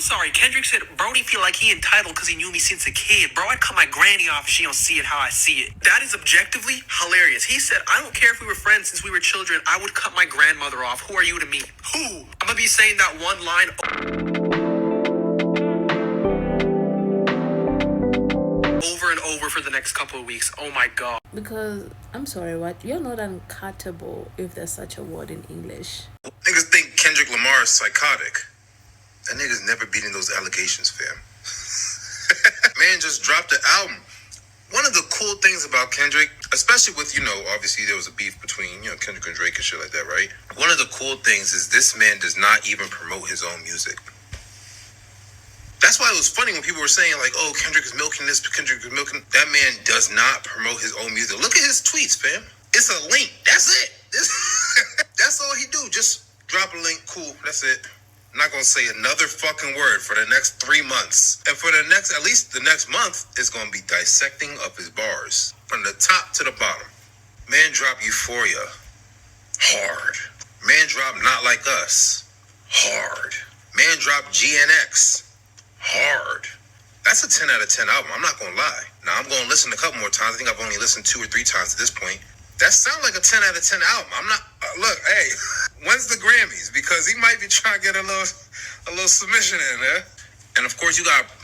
sorry. Kendrick said, Brody feel like he entitled because he knew me since a kid. Bro, I'd cut my granny off if she don't see it how I see it. That is objectively hilarious. He said, I don't care if we were friends since we were children. I would cut my grandmother off. Who are you to me? Who? I'm gonna be saying that one line over and over for the next couple of weeks. Oh my god. Because, I'm sorry, what? You're not uncuttable, if there's such a word in English. Niggas think Kendrick Lamar is psychotic. That nigga's never beating those allegations, fam. Man just dropped the album. One of the cool things about Kendrick, especially with, obviously there was a beef between, Kendrick and Drake and shit like that, right? One of the cool things is this man does not even promote his own music. That's why it was funny when people were saying, like, oh, Kendrick is milking this, Kendrick is milking. That man does not promote his own music. Look at his tweets, fam. It's a link. That's it. That's all he do. Just drop a link. Cool. That's it. I'm not going to say another fucking word for the next 3 months. And for at least the next month, it's going to be dissecting of his bars. From the top to the bottom. Man drop Euphoria. Hard. Man drop Not Like Us. Hard. Man drop GNX. Hard. That's a 10 out of 10 album. I'm not going to lie. Now, I'm going to listen a couple more times. I think I've only listened 2 or 3 times at this point. That sounds like a 10 out of 10 album. I'm not... look, hey, when's the Grammys? Because he might be trying to get a little submission in there. And, of course, you got to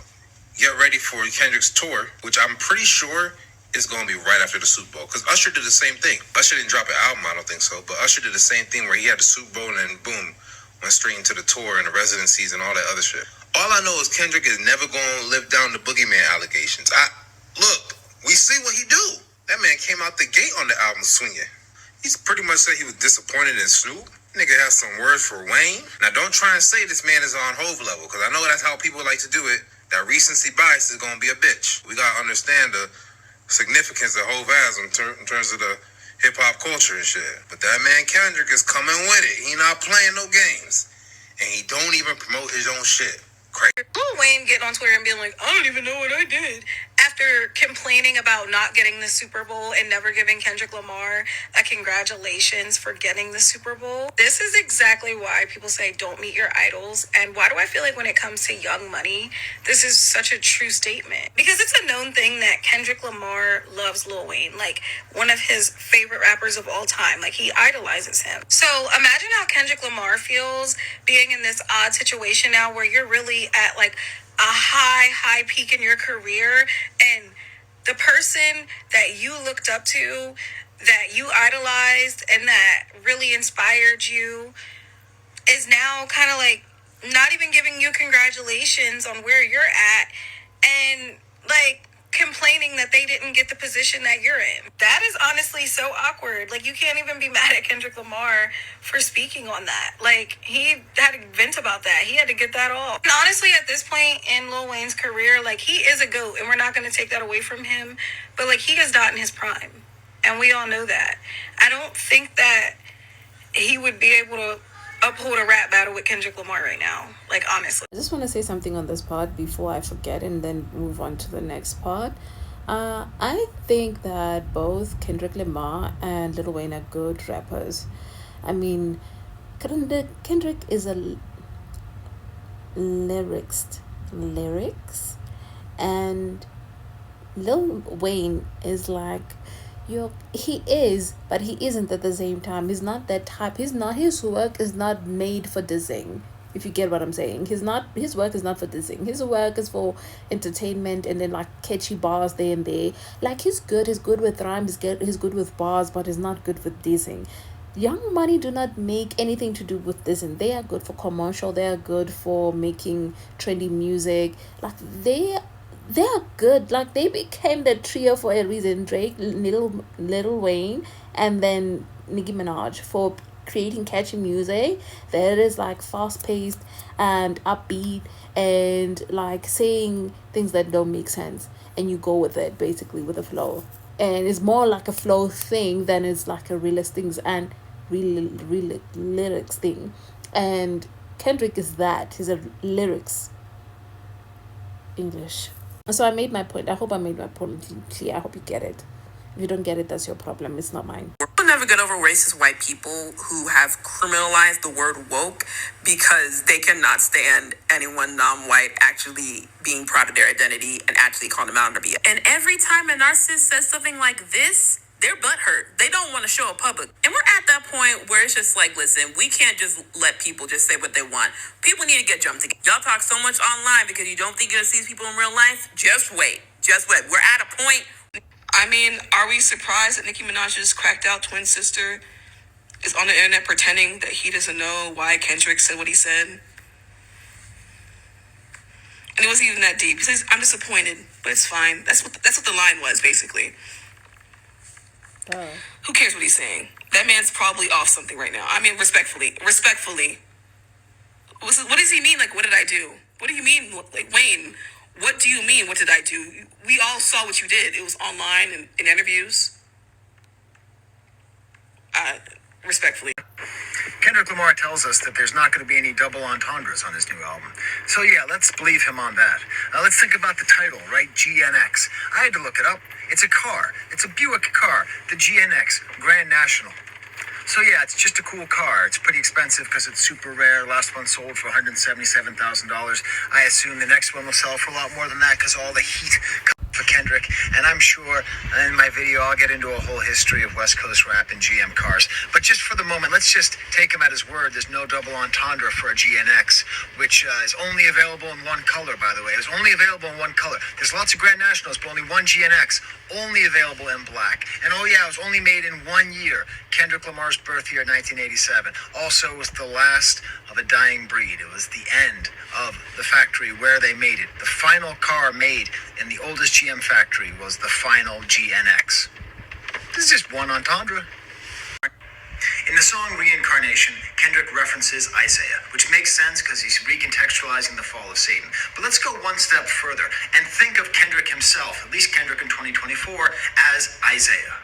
get ready for Kendrick's tour, which I'm pretty sure is going to be right after the Super Bowl. Because Usher did the same thing. Usher didn't drop an album, I don't think so. But Usher did the same thing where he had the Super Bowl and then, boom, went straight into the tour and the residencies and all that other shit. All I know is Kendrick is never going to live down the boogeyman allegations. Look, we see what he do. That man came out the gate on the album swinging. He's pretty much said he was disappointed in Snoop. Nigga has some words for Wayne. Now, don't try and say this man is on Hove level, because I know that's how people like to do it. That recency bias is going to be a bitch. We got to understand the significance that Hove has in terms of the hip-hop culture and shit. But that man Kendrick is coming with it. He not playing no games. And he don't even promote his own shit. Lil Wayne getting on Twitter and being like, I don't even know what I did. After complaining about not getting the Super Bowl and never giving Kendrick Lamar a congratulations for getting the Super Bowl. This is exactly why people say don't meet your idols. And why do I feel like when it comes to Young Money, this is such a true statement? Because it's a known thing that Kendrick Lamar loves Lil Wayne. Like, one of his favorite rappers of all time. Like, he idolizes him. So imagine how Kendrick Lamar feels being in this odd situation now where you're really at like a high peak in your career, and the person that you looked up to, that you idolized, and that really inspired you is now kind of like not even giving you congratulations on where you're at, and like complaining that they didn't get the position that you're in. That is honestly so awkward. Like, you can't even be mad at Kendrick Lamar for speaking on that. Like, he had to vent about that. He had to get that off. And honestly, at this point in Lil Wayne's career, like, he is a GOAT, and we're not going to take that away from him. But, like, he is not in his prime. And we all know that. I don't think that he would be able to uphold a rap battle with Kendrick Lamar right now. Like, honestly. I just want to say something on this part before I forget and then move on to the next part. I think that both Kendrick Lamar and Lil Wayne are good rappers. I mean, Kendrick is a lyrics, and Lil Wayne is like, he is, but he isn't at the same time. He's not that type. His work is not made for dissing, if you get what I'm saying. His work is not for dissing. His work is for entertainment and then like catchy bars there and there. Like, he's good with rhymes, he's good with bars, but he's not good with dissing. Young Money do not make anything to do with this, and they are good for commercial. They are good for making trendy music. Like, they're good. Like, they became the trio for a reason. Drake, Lil Wayne, and then Nicki Minaj, for creating catchy music that is like fast-paced and upbeat and like saying things that don't make sense, and you go with it, basically, with the flow. And it's more like a flow thing than it's like a realist things and real lyrics thing. And Kendrick is that. He's a lyrics English. So I made my point. I hope I made my point clear. I hope you get it. If you don't get it, that's your problem. It's not mine. never get over racist white people who have criminalized the word woke because they cannot stand anyone non-white actually being proud of their identity and actually calling them out on their BS. And every time a narcissist says something like this, their butt hurt. They don't want to show it public. And we're at that point where it's just like, listen, we can't just let people just say what they want. People need to get jumped again. Y'all talk so much online because you don't think you're gonna see these people in real life. Just wait. Just wait. We're at a point. I mean, are we surprised that Nicki Minaj's cracked out twin sister is on the internet pretending that he doesn't know why Kendrick said what he said? And it wasn't even that deep. He says, "I'm disappointed, but it's fine." That's what the line was, basically. Oh. Who cares what he's saying? That man's probably off something right now. I mean, respectfully. What does he mean? Like, what did I do? What do you mean? Like, Wayne, what do you mean? What did I do? We all saw what you did. It was online and in interviews. Respectfully. Kendrick Lamar tells us that there's not going to be any double entendres on his new album. So yeah, let's believe him on that. Let's think about the title, right? GNX. I had to look it up. It's a car. It's a Buick car. The GNX, Grand National. So yeah, it's just a cool car. It's pretty expensive because it's super rare. Last one sold for $177,000. I assume the next one will sell for a lot more than that because all the heat for Kendrick. And I'm sure in my video I'll get into a whole history of West Coast rap and GM cars. But just for the moment, let's just take him at his word. There's no double entendre for a GNX, which is only available in one color, by the way. It was only available in one color. There's lots of Grand Nationals, but only one GNX, only available in black. And oh yeah, it was only made in 1 year. Kendrick Lamar's birth year, 1987. Also, it was the last of a dying breed. It was the end of the factory where they made it. The final car made in the oldest GM factory was the final GNX. This is just one entendre. In the song Reincarnation, Kendrick references Isaiah, which makes sense because he's recontextualizing the fall of Satan. But let's go one step further and think of Kendrick himself, at least Kendrick in 2024, as Isaiah.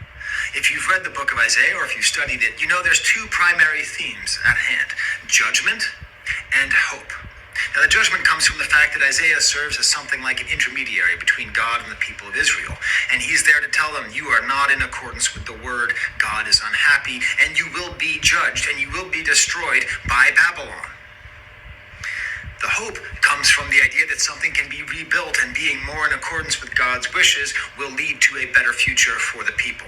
If you've read the book of Isaiah or if you've studied it, you know there's two primary themes at hand: judgment and hope. Now, the judgment comes from the fact that Isaiah serves as something like an intermediary between God and the people of Israel. And he's there to tell them, you are not in accordance with the word. God is unhappy, and you will be judged, and you will be destroyed by Babylon. The hope comes from the idea that something can be rebuilt, and being more in accordance with God's wishes will lead to a better future for the people.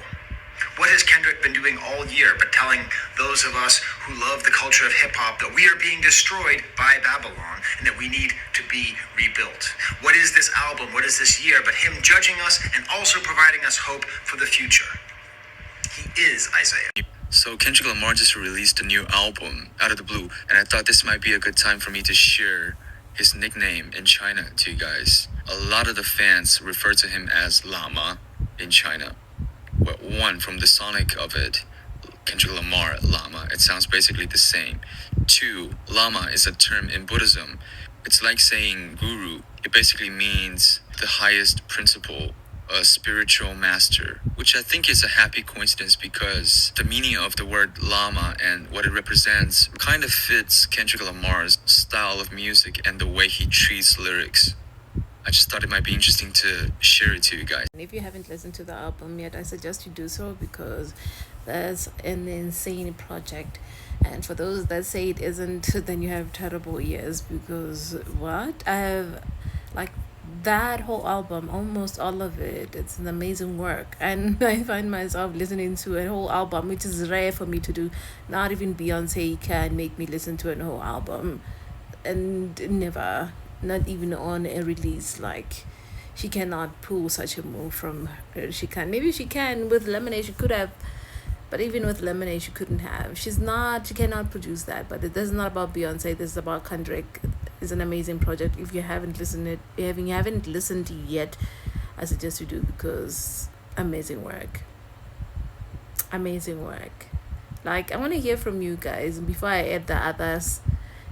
What has Kendrick been doing all year but telling those of us who love the culture of hip-hop that we are being destroyed by Babylon and that we need to be rebuilt? What is this album? What is this year but him judging us and also providing us hope for the future? He is Isaiah. So Kendrick Lamar just released a new album out of the blue, and I thought this might be a good time for me to share his nickname in China to you guys. A lot of the fans refer to him as Llama in China. Well, one, from the sonic of it, Kendrick Lamar, Lama, it sounds basically the same. Two, Lama is a term in Buddhism. It's like saying guru. It basically means the highest principle, a spiritual master, which I think is a happy coincidence because the meaning of the word Lama and what it represents kind of fits Kendrick Lamar's style of music and the way he treats lyrics. I just thought it might be interesting to share it to you guys. And if you haven't listened to the album yet, I suggest you do so because that's an insane project. And for those that say it isn't, then you have terrible ears because what? I have like that whole album, almost all of it, it's an amazing work. And I find myself listening to a whole album, which is rare for me to do. Not even Beyonce can make me listen to a whole album. And never. Not even on a release, like she cannot pull such a move from her. She can, maybe she can with Lemonade, she could have, but even with Lemonade she couldn't have. She cannot produce that. But this is not about Beyonce, this is about Kendrick. It's an amazing project. If you haven't listened yet, I suggest you do because amazing work. Like, I want to hear from you guys before I add the others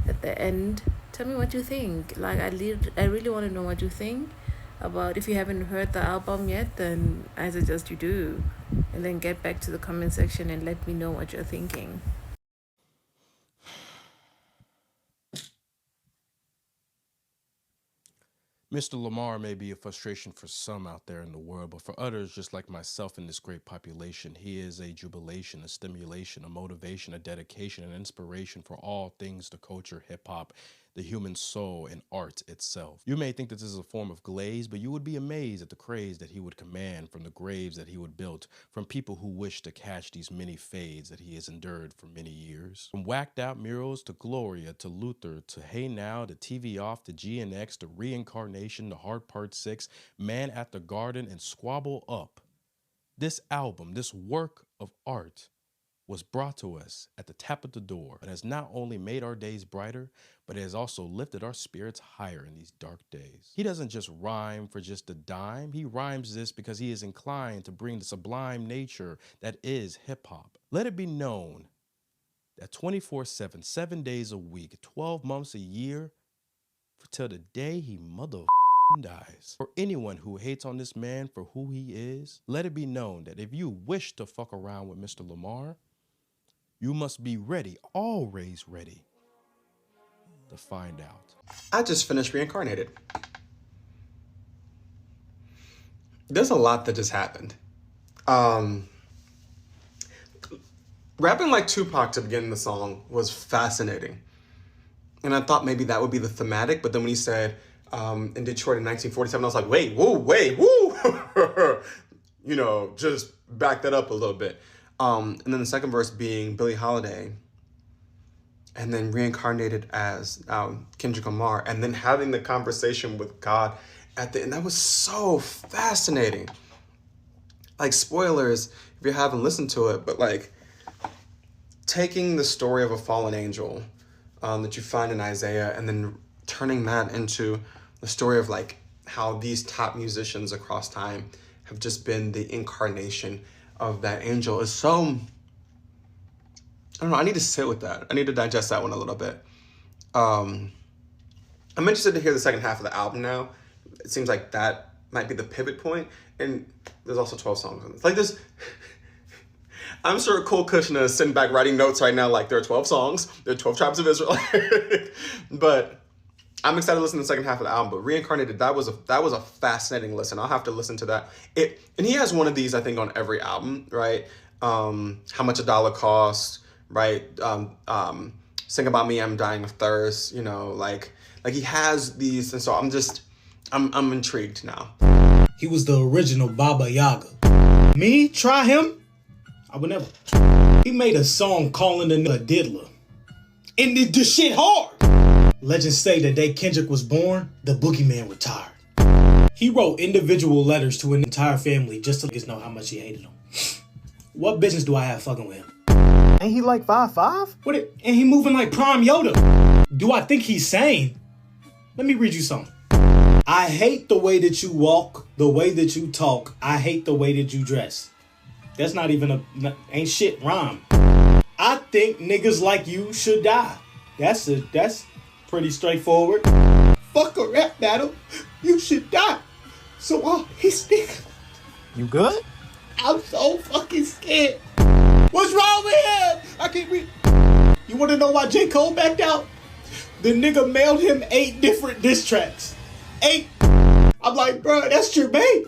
at the end. Tell me what you think. Like, I really want to know what you think about. If you haven't heard the album yet, then I suggest you do. And then get back to the comment section and let me know what you're thinking. Mr. Lamar may be a frustration for some out there in the world, but for others, just like myself in this great population, he is a jubilation, a stimulation, a motivation, a dedication, an inspiration for all things the culture, hip-hop, the human soul, and art itself. You may think that this is a form of glaze, but you would be amazed at the craze that he would command from the graves that he would build, from people who wish to catch these many fades that he has endured for many years. From whacked out murals to Gloria to Luther to Hey Now to TV Off to GNX to Reincarnation to Hard Part 6, Man at the Garden, and Squabble Up. This album, this work of art, was brought to us at the tap of the door and has not only made our days brighter, but it has also lifted our spirits higher in these dark days. He doesn't just rhyme for just a dime. He rhymes this because he is inclined to bring the sublime nature that is hip-hop. Let it be known that 24/7, 7 days a week, 12 months a year, till the day he dies. For anyone who hates on this man for who he is, let it be known that if you wish to fuck around with Mr. Lamar, you must be ready, always ready, to find out. I just finished Reincarnated. There's a lot that just happened. Rapping like Tupac to begin the song was fascinating. And I thought maybe that would be the thematic, but then when he said, in Detroit in 1947, I was like, wait, woo! You know, just back that up a little bit. And then the second verse being Billie Holiday, and then reincarnated as Kendrick Lamar, and then having the conversation with God at the end. That was so fascinating. Like, spoilers if you haven't listened to it, but like taking the story of a fallen angel that you find in Isaiah and then turning that into the story of like how these top musicians across time have just been the incarnation of that angel is so, I don't know, I need to sit with that. I need to digest that one a little bit. I'm interested to hear the second half of the album now. It seems like that might be the pivot point, and there's also 12 songs on this. Like this, I'm sure Cole Kushner is sitting back writing notes right now like there are 12 songs, there are 12 tribes of Israel. But I'm excited to listen to the second half of the album. But Reincarnated, that was a fascinating listen. I'll have to listen to that. And he has one of these, I think, on every album, right? How Much a Dollar Costs, right? Sing About Me, I'm Dying of Thirst, you know, like he has these, and so I'm intrigued now. He was the original Baba Yaga. Me, try him? I would never. He made a song calling the nigga a diddler. And the shit hard. Legends say the day Kendrick was born, the boogeyman retired. He wrote individual letters to an entire family just to let us know how much he hated them. What business do I have fucking with him? Ain't he like 5'5"? And he moving like Prime Yoda. Do I think he's sane? Let me read you something. I hate the way that you walk, the way that you talk. I hate the way that you dress. That's not even ain't shit rhyme. I think niggas like you should die. That's pretty straightforward. Fuck a rap battle. You should die. So he's nigga. You good? I'm so fucking scared. What's wrong with him? I can't read. You want to know why J. Cole backed out? The nigga mailed him 8 different diss tracks. 8. I'm like, bro, that's your bait.